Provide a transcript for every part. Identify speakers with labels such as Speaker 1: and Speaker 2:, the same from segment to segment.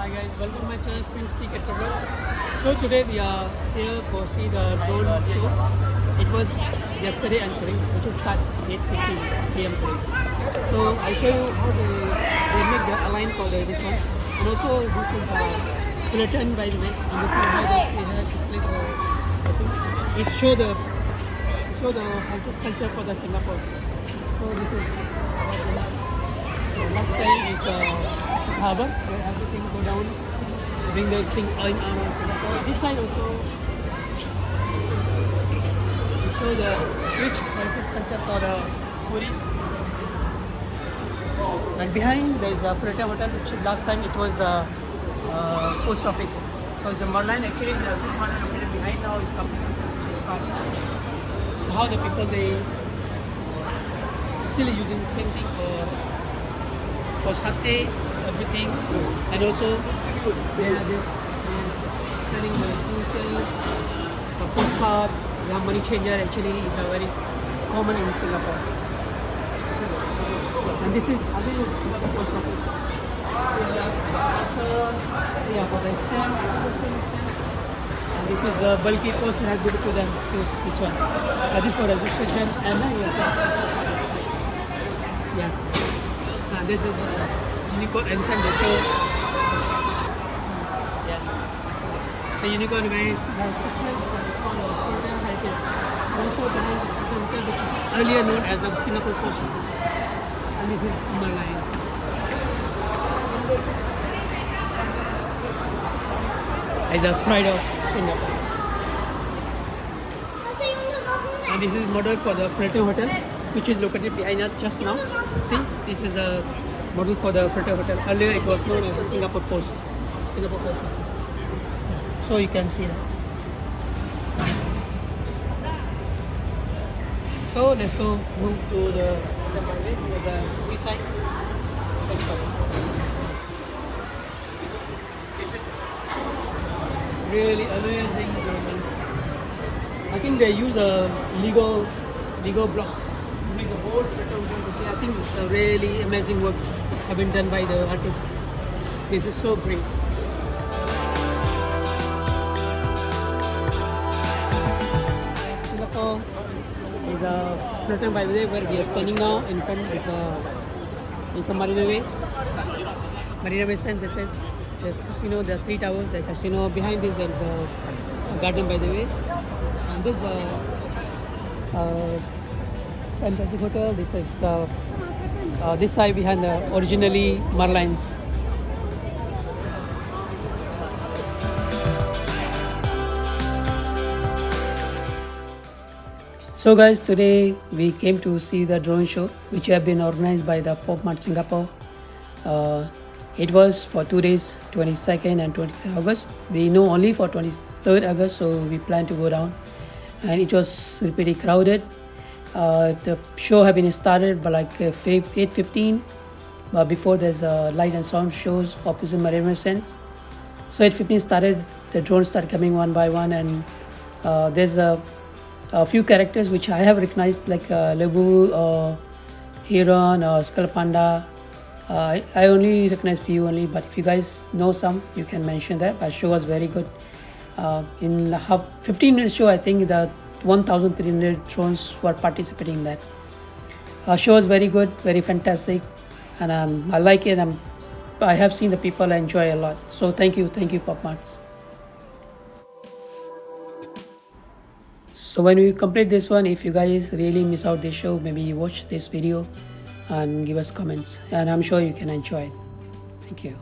Speaker 1: Hi guys, welcome to my channel Prince Peak at Travel. So today we are here for see the drone show. It was yesterday and today, which is start 8:15 p.m. today. So I show you how they make the align for this one, and also this is bulletin by the way, and this is how they have displayed the things. It show the heritage culture for the Singapore. So this is what they have. Last time is harbor where everything go down, bring the things in around Singapore. This side also show the rich heritage culture for the tourists. And behind there is a Fullerton Hotel, which last time it was the post office. So it's a Merlion. Actually, this one located behind now is completely different. So how the people they still using the same thing for satay, everything, and also they are this selling the tools, the postcard, the money changer actually is a very common in Singapore. And this is again the post office. Yeah, for the stamp, and this is the bulky post has given to them. This one. This for registration and then yes. This is unicorn and some they show. Yes. So unicorn way which is earlier known as the Singapore Post. And this is Merlion. As a pride of Singapore. And this is model for the Fullerton Hotel, which is located behind us just now. See, this is the model for the Fullerton Hotel. Earlier it was known as the Singapore Post. Singapore Post Office. So you can see that. So let's go move to the seaside. Let's go. This is really amazing. I think they use Lego blocks. I think it's a really amazing work have been done by the artist. This is so great. Singapore is a Fullerton by the way where we are standing now in front is a Marina Bay. Marina Bay Sands. This is there's casino. There are 3 towers. The casino behind this there's a garden by the way. And this Fantastic Hotel. This is this side behind the originally Merlion's. So guys, today we came to see the drone show which have been organized by the PopMart Singapore. It was for 2 days, 22nd and 23rd August. We know only for 23rd August, so we plan to go down. And it was pretty crowded. The show had been started by like 8:15, but before there's light and sound shows opposite Marina Sands. So 8:15 started, the drones started coming one by one, and there's a few characters which I have recognized like Lebu, Heron, or Skull Panda. I only recognize few only, but if you guys know some, you can mention that. But show was very good. In 15-minute show, I think the 1,300 drones were participating in that. Show was very good, very fantastic, and I like it. I have seen the people enjoy a lot. So thank you PopMarts. So when we complete this one, if you guys really miss out this show, maybe watch this video and give us comments, and I'm sure you can enjoy it. Thank you.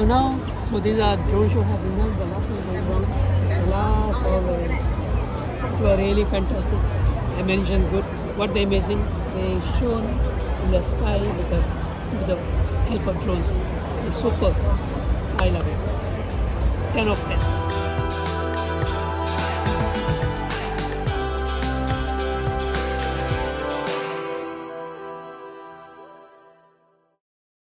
Speaker 1: now, so these are drone show have been done. The last one going on. The last all were really fantastic. I mentioned good. What they missing, they shown in the sky with the help of drones. It's super. I love it. 10 of 10.